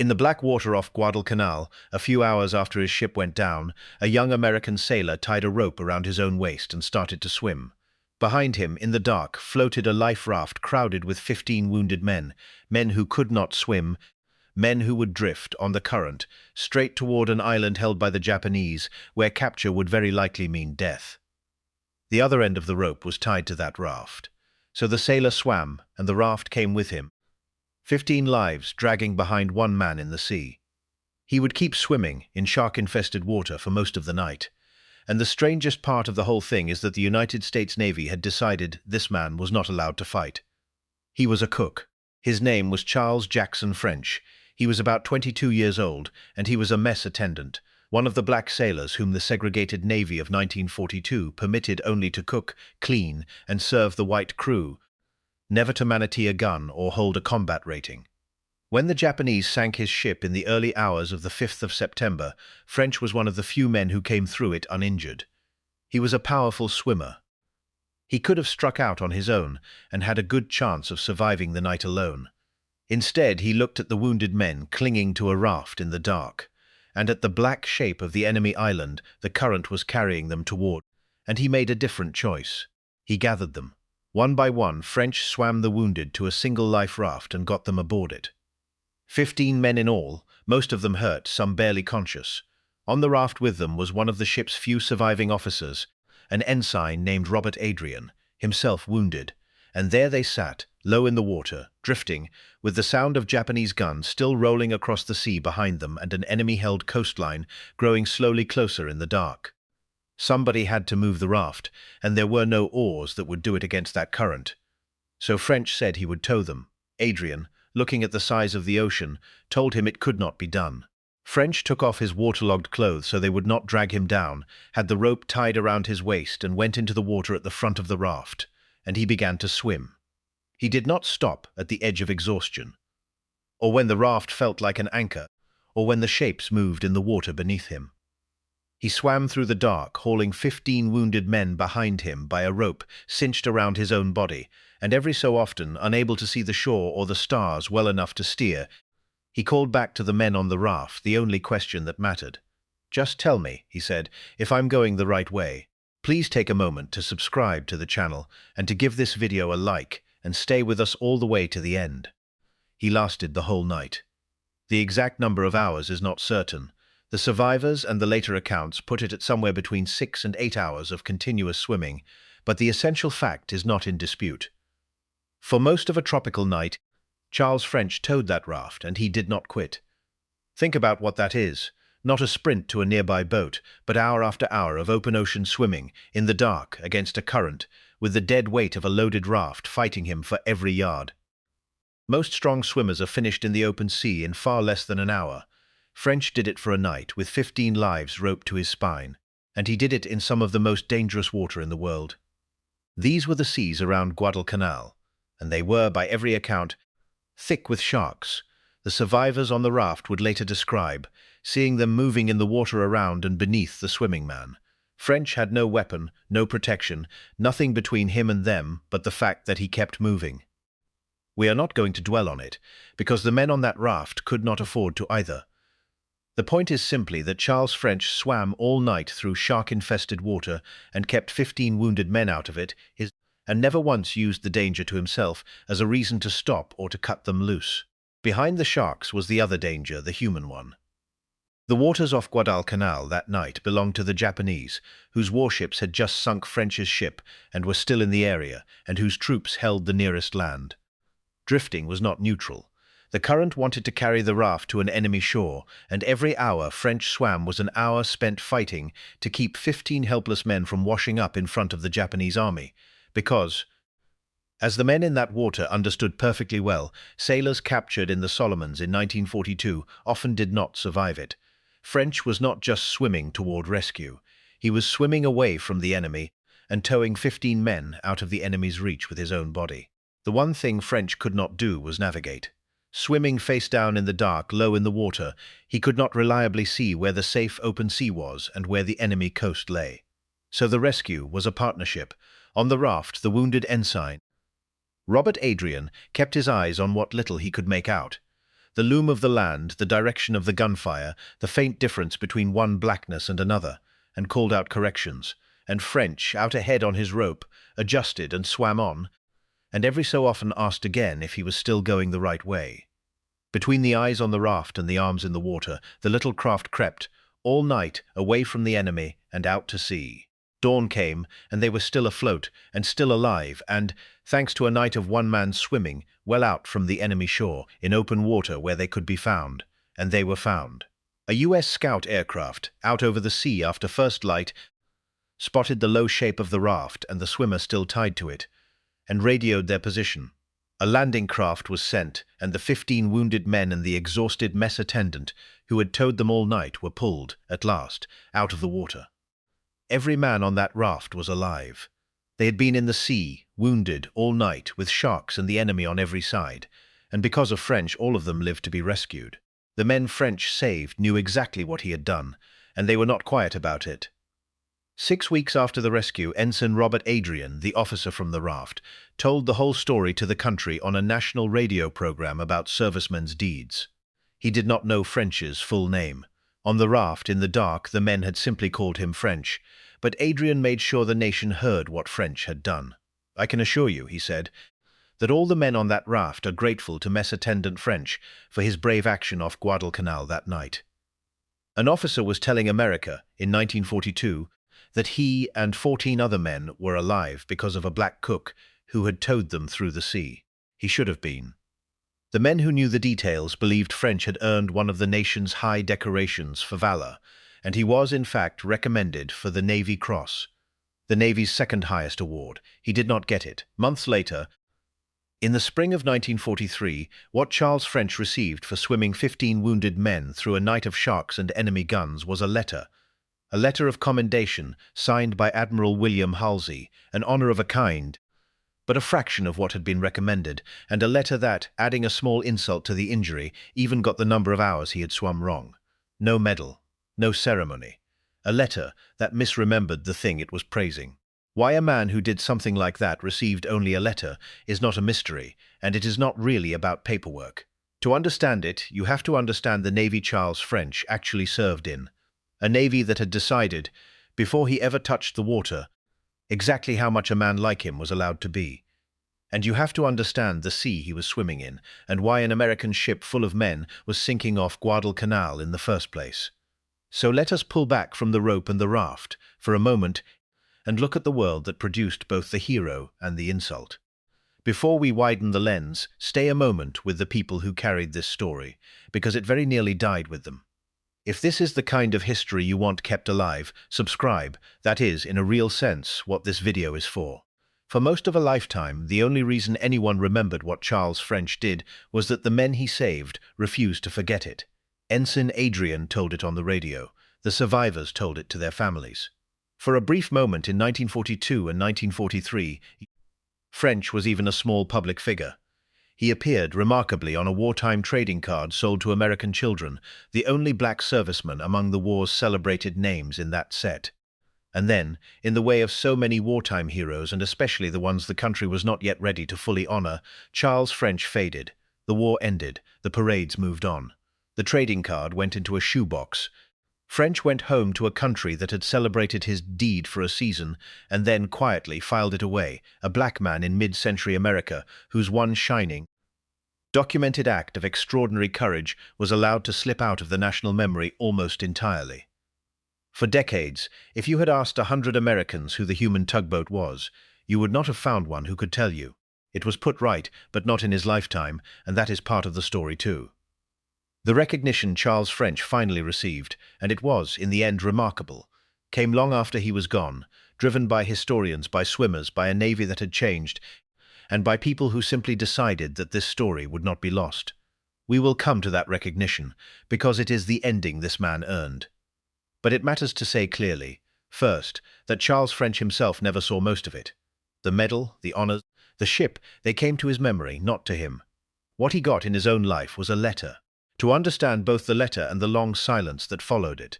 In the black water off Guadalcanal, a few hours after his ship went down, a young American sailor tied a rope around his own waist and started to swim. Behind him, in the dark, floated a life raft crowded with 15 wounded men, men who could not swim, men who would drift on the current, straight toward an island held by the Japanese, where capture would very likely mean death. The other end of the rope was tied to that raft. So the sailor swam, and the raft came with him. 15 lives dragging behind one man in the sea. He would keep swimming in shark-infested water for most of the night. And the strangest part of the whole thing is that the United States Navy had decided this man was not allowed to fight. He was a cook. His name was Charles Jackson French. He was about 22 years old, and he was a mess attendant, one of the black sailors whom the segregated Navy of 1942 permitted only to cook, clean, and serve the white crew, never to manatee a gun or hold a combat rating. When the Japanese sank his ship in the early hours of the 5th of September, French was one of the few men who came through it uninjured. He was a powerful swimmer. He could have struck out on his own and had a good chance of surviving the night alone. Instead, he looked at the wounded men clinging to a raft in the dark, and at the black shape of the enemy island the current was carrying them toward, and he made a different choice. He gathered them. One by one, French swam the wounded to a single life raft and got them aboard it. 15 men in all, most of them hurt, some barely conscious. On the raft with them was one of the ship's few surviving officers, an ensign named Robert Adrian, himself wounded, and there they sat, low in the water, drifting, with the sound of Japanese guns still rolling across the sea behind them and an enemy-held coastline growing slowly closer in the dark. Somebody had to move the raft, and there were no oars that would do it against that current. So French said he would tow them. Adrian, looking at the size of the ocean, told him it could not be done. French took off his waterlogged clothes so they would not drag him down, had the rope tied around his waist and went into the water at the front of the raft, and he began to swim. He did not stop at the edge of exhaustion, or when the raft felt like an anchor, or when the shapes moved in the water beneath him. He swam through the dark, hauling 15 wounded men behind him by a rope cinched around his own body, and every so often, unable to see the shore or the stars well enough to steer, he called back to the men on the raft the only question that mattered. "Just tell me," he said, "if I'm going the right way. Please take a moment to subscribe to the channel and to give this video a like and stay with us all the way to the end." He lasted the whole night. The exact number of hours is not certain. The survivors and the later accounts put it at somewhere between 6 and 8 hours of continuous swimming, but the essential fact is not in dispute. For most of a tropical night, Charles French towed that raft, and he did not quit. Think about what that is. Not a sprint to a nearby boat, but hour after hour of open ocean swimming, in the dark, against a current, with the dead weight of a loaded raft fighting him for every yard. Most strong swimmers are finished in the open sea in far less than an hour. French did it for a night, with 15 lives roped to his spine, and he did it in some of the most dangerous water in the world. These were the seas around Guadalcanal, and they were, by every account, thick with sharks. The survivors on the raft would later describe, seeing them moving in the water around and beneath the swimming man. French had no weapon, no protection, nothing between him and them but the fact that he kept moving. We are not going to dwell on it, because the men on that raft could not afford to either. The point is simply that Charles French swam all night through shark-infested water and kept 15 wounded men out of it, and never once used the danger to himself as a reason to stop or to cut them loose. Behind the sharks was the other danger, the human one. The waters off Guadalcanal that night belonged to the Japanese, whose warships had just sunk French's ship and were still in the area, and whose troops held the nearest land. Drifting was not neutral. The current wanted to carry the raft to an enemy shore, and every hour French swam was an hour spent fighting to keep 15 helpless men from washing up in front of the Japanese army, because, as the men in that water understood perfectly well, sailors captured in the Solomons in 1942 often did not survive it. French was not just swimming toward rescue. He was swimming away from the enemy and towing 15 men out of the enemy's reach with his own body. The one thing French could not do was navigate. Swimming face down in the dark, low in the water, he could not reliably see where the safe open sea was and where the enemy coast lay. So the rescue was a partnership. On the raft, the wounded ensign, Robert Adrian, kept his eyes on what little he could make out. The loom of the land, the direction of the gunfire, the faint difference between one blackness and another, and called out corrections. And French, out ahead on his rope, adjusted and swam on, and every so often asked again if he was still going the right way. Between the eyes on the raft and the arms in the water, the little craft crept, all night, away from the enemy and out to sea. Dawn came, and they were still afloat, and still alive, and, thanks to a night of one man swimming, well out from the enemy shore, in open water where they could be found. And they were found. A U.S. scout aircraft, out over the sea after first light, spotted the low shape of the raft and the swimmer still tied to it, and radioed their position. A landing craft was sent, and the 15 wounded men and the exhausted mess attendant, who had towed them all night, were pulled, at last, out of the water. Every man on that raft was alive. They had been in the sea, wounded, all night, with sharks and the enemy on every side, and because of French, all of them lived to be rescued. The men French saved knew exactly what he had done, and they were not quiet about it. 6 weeks after the rescue, Ensign Robert Adrian, the officer from the raft, told the whole story to the country on a national radio program about servicemen's deeds. He did not know French's full name. On the raft, in the dark, the men had simply called him French, but Adrian made sure the nation heard what French had done. "I can assure you," he said, "that all the men on that raft are grateful to Mess Attendant French for his brave action off Guadalcanal that night." An officer was telling America, in 1942, that he and 14 other men were alive because of a black cook who had towed them through the sea. He should have been. The men who knew the details believed French had earned one of the nation's high decorations for valor, and he was, in fact, recommended for the Navy Cross, the Navy's second highest award. He did not get it. Months later, in the spring of 1943, what Charles French received for swimming 15 wounded men through a night of sharks and enemy guns was a letter of commendation signed by Admiral William Halsey, an honor of a kind, but a fraction of what had been recommended, and a letter that, adding a small insult to the injury, even got the number of hours he had swum wrong. No medal, no ceremony. A letter that misremembered the thing it was praising. Why a man who did something like that received only a letter is not a mystery, and it is not really about paperwork. To understand it, you have to understand the Navy Charles French actually served in. A navy that had decided, before he ever touched the water, exactly how much a man like him was allowed to be. And you have to understand the sea he was swimming in, and why an American ship full of men was sinking off Guadalcanal in the first place. So let us pull back from the rope and the raft, for a moment, and look at the world that produced both the hero and the insult. Before we widen the lens, stay a moment with the people who carried this story, because it very nearly died with them. If this is the kind of history you want kept alive, subscribe. That is, in a real sense, what this video is for. For most of a lifetime, the only reason anyone remembered what Charles French did was that the men he saved refused to forget it. Ensign Adrian told it on the radio. The survivors told it to their families. For a brief moment in 1942 and 1943, French was even a small public figure. He appeared, remarkably, on a wartime trading card sold to American children, the only black serviceman among the war's celebrated names in that set. And then, in the way of so many wartime heroes, and especially the ones the country was not yet ready to fully honor, Charles French faded. The war ended. The parades moved on. The trading card went into a shoebox. French went home to a country that had celebrated his deed for a season, and then quietly filed it away, a black man in mid-century America, whose one shining, documented act of extraordinary courage was allowed to slip out of the national memory almost entirely. For decades, if you had asked 100 Americans who the Human Tugboat was, you would not have found one who could tell you. It was put right, but not in his lifetime, and that is part of the story too. The recognition Charles French finally received, and it was, in the end, remarkable, came long after he was gone, driven by historians, by swimmers, by a navy that had changed, and by people who simply decided that this story would not be lost. We will come to that recognition, because it is the ending this man earned. But it matters to say clearly, first, that Charles French himself never saw most of it. The medal, the honors, the ship, they came to his memory, not to him. What he got in his own life was a letter. To understand both the letter and the long silence that followed it,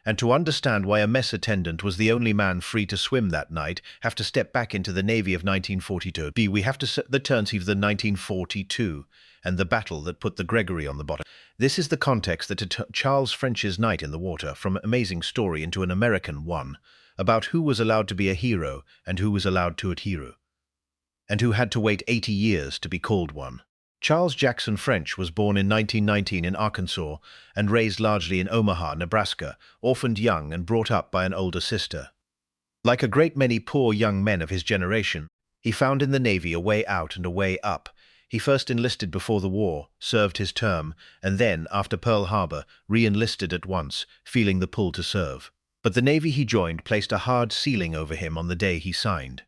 And to understand why a mess attendant was the only man free to swim that night, have to step back into the Navy of 1942. We have to set the turns of the 1942 and the battle that put the Gregory on the bottom. This is the context that Charles French's night in the water, from an amazing story into an American one, about who was allowed to be a hero and who was allowed to adhere, and who had to wait 80 years to be called one. Charles Jackson French was born in 1919 in Arkansas and raised largely in Omaha, Nebraska, orphaned young and brought up by an older sister. Like a great many poor young men of his generation, he found in the Navy a way out and a way up. He first enlisted before the war, served his term, and then, after Pearl Harbor, re-enlisted at once, feeling the pull to serve. But the Navy he joined placed a hard ceiling over him on the day he signed.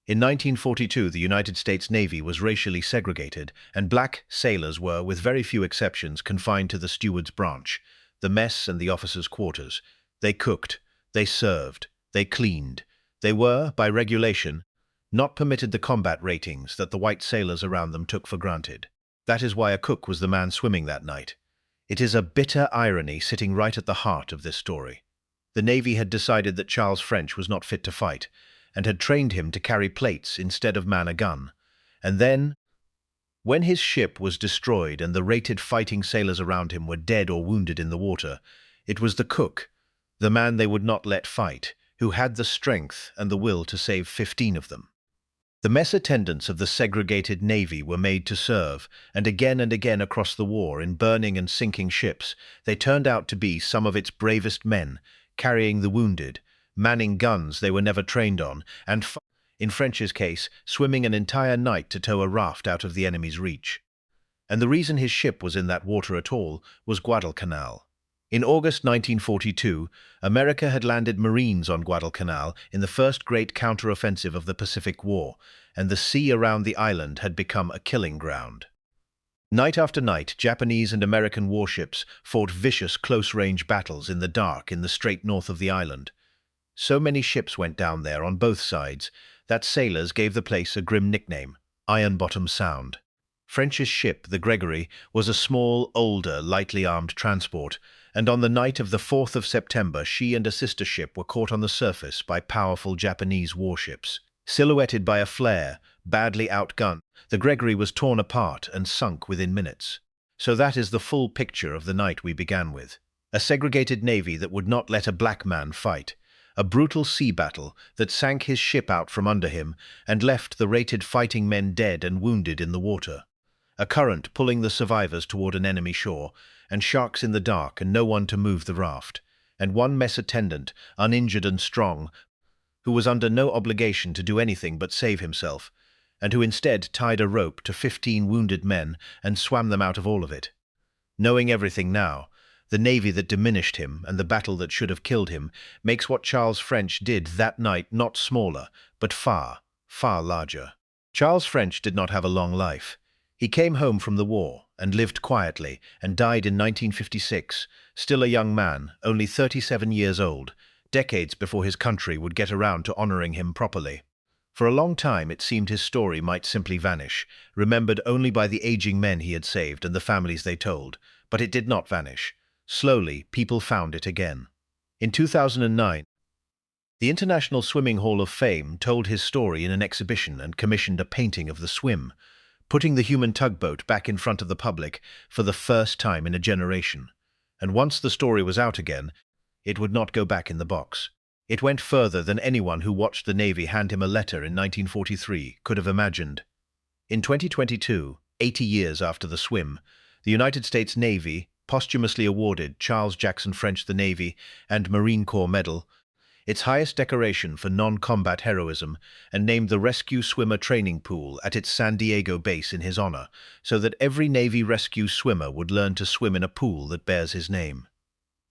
In 1942, the United States Navy was racially segregated, and black sailors were, with very few exceptions, confined to the steward's branch, the mess and the officers' quarters. They cooked, they served, they cleaned. They were, by regulation, not permitted the combat ratings that the white sailors around them took for granted. That is why a cook was the man swimming that night. It is a bitter irony sitting right at the heart of this story. The Navy had decided that Charles French was not fit to fight, and had trained him to carry plates instead of man a gun. And then, when his ship was destroyed and the rated fighting sailors around him were dead or wounded in the water, it was the cook, the man they would not let fight, who had the strength and the will to save 15 of them. The mess attendants of the segregated Navy were made to serve, and again across the war in burning and sinking ships, they turned out to be some of its bravest men, carrying the wounded, manning guns they were never trained on, and, in French's case, swimming an entire night to tow a raft out of the enemy's reach. And the reason his ship was in that water at all was Guadalcanal. In August 1942, America had landed Marines on Guadalcanal in the first great counter-offensive of the Pacific War, and the sea around the island had become a killing ground. Night after night, Japanese and American warships fought vicious close-range battles in the dark in the strait north of the island. So many ships went down there on both sides that sailors gave the place a grim nickname, Iron Bottom Sound. French's ship, the Gregory, was a small, older, lightly armed transport, and on the night of the 4th of September she and a sister ship were caught on the surface by powerful Japanese warships. Silhouetted by a flare, badly outgunned, the Gregory was torn apart and sunk within minutes. So that is the full picture of the night we began with. A segregated Navy that would not let a black man fight. A brutal sea battle that sank his ship out from under him and left the rated fighting men dead and wounded in the water. A current pulling the survivors toward an enemy shore, and sharks in the dark and no one to move the raft, and one mess attendant, uninjured and strong, who was under no obligation to do anything but save himself, and who instead tied a rope to 15 wounded men and swam them out of all of it. Knowing everything now, the Navy that diminished him and the battle that should have killed him makes what Charles French did that night not smaller, but far, far larger. Charles French did not have a long life. He came home from the war and lived quietly and died in 1956, still a young man, only 37 years old, decades before his country would get around to honoring him properly. For a long time it seemed his story might simply vanish, remembered only by the aging men he had saved and the families they told, but it did not vanish. Slowly, people found it again. In 2009, the International Swimming Hall of Fame told his story in an exhibition and commissioned a painting of the swim, putting the Human Tugboat back in front of the public for the first time in a generation. And once the story was out again, it would not go back in the box. It went further than anyone who watched the Navy hand him a letter in 1943 could have imagined. In 2022, 80 years after the swim, the United States Navy posthumously awarded Charles Jackson French the Navy and Marine Corps Medal, its highest decoration for non-combat heroism, and named the Rescue Swimmer Training Pool at its San Diego base in his honor, so that every Navy rescue swimmer would learn to swim in a pool that bears his name.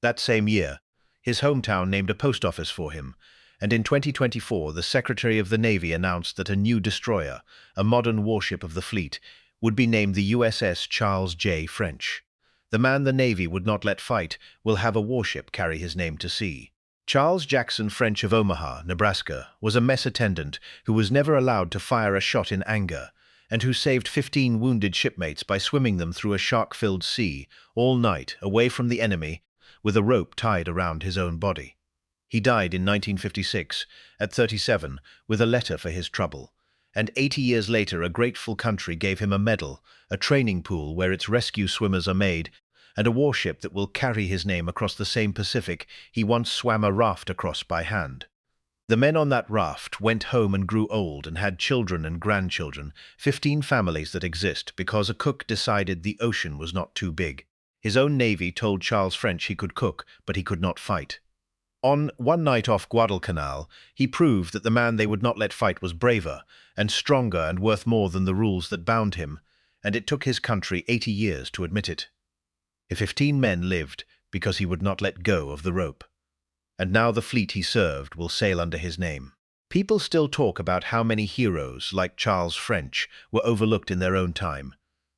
That same year, his hometown named a post office for him, and in 2024 the Secretary of the Navy announced that a new destroyer, a modern warship of the fleet, would be named the USS Charles J. French. The man the Navy would not let fight will have a warship carry his name to sea. Charles Jackson French of Omaha, Nebraska, was a mess attendant who was never allowed to fire a shot in anger, and who saved 15 wounded shipmates by swimming them through a shark-filled sea all night away from the enemy with a rope tied around his own body. He died in 1956, at 37, with a letter for his trouble. And 80 years later, a grateful country gave him a medal, a training pool where its rescue swimmers are made, and a warship that will carry his name across the same Pacific he once swam a raft across by hand. The men on that raft went home and grew old and had children and grandchildren, 15 families that exist because a cook decided the ocean was not too big. His own navy told Charles French he could cook, but he could not fight. On one night off Guadalcanal, he proved that the man they would not let fight was braver and stronger and worth more than the rules that bound him, and it took his country 80 years to admit it. 15 men lived because he would not let go of the rope. And now the fleet he served will sail under his name. People still talk about how many heroes, like Charles French, were overlooked in their own time.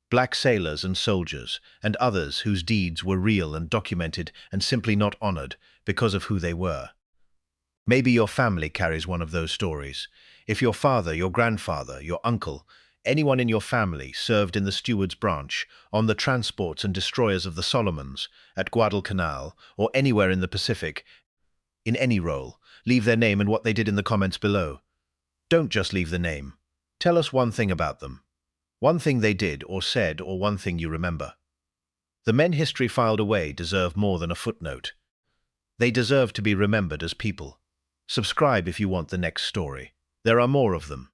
Black sailors and soldiers, and others whose deeds were real and documented and simply not honored because of who they were. Maybe your family carries one of those stories. If your father, your grandfather, your uncle, anyone in your family served in the Steward's branch, on the transports and destroyers of the Solomons, at Guadalcanal, or anywhere in the Pacific, in any role, leave their name and what they did in the comments below. Don't just leave the name. Tell us one thing about them. One thing they did or said, or one thing you remember. The men history filed away deserve more than a footnote. They deserve to be remembered as people. Subscribe if you want the next story. There are more of them.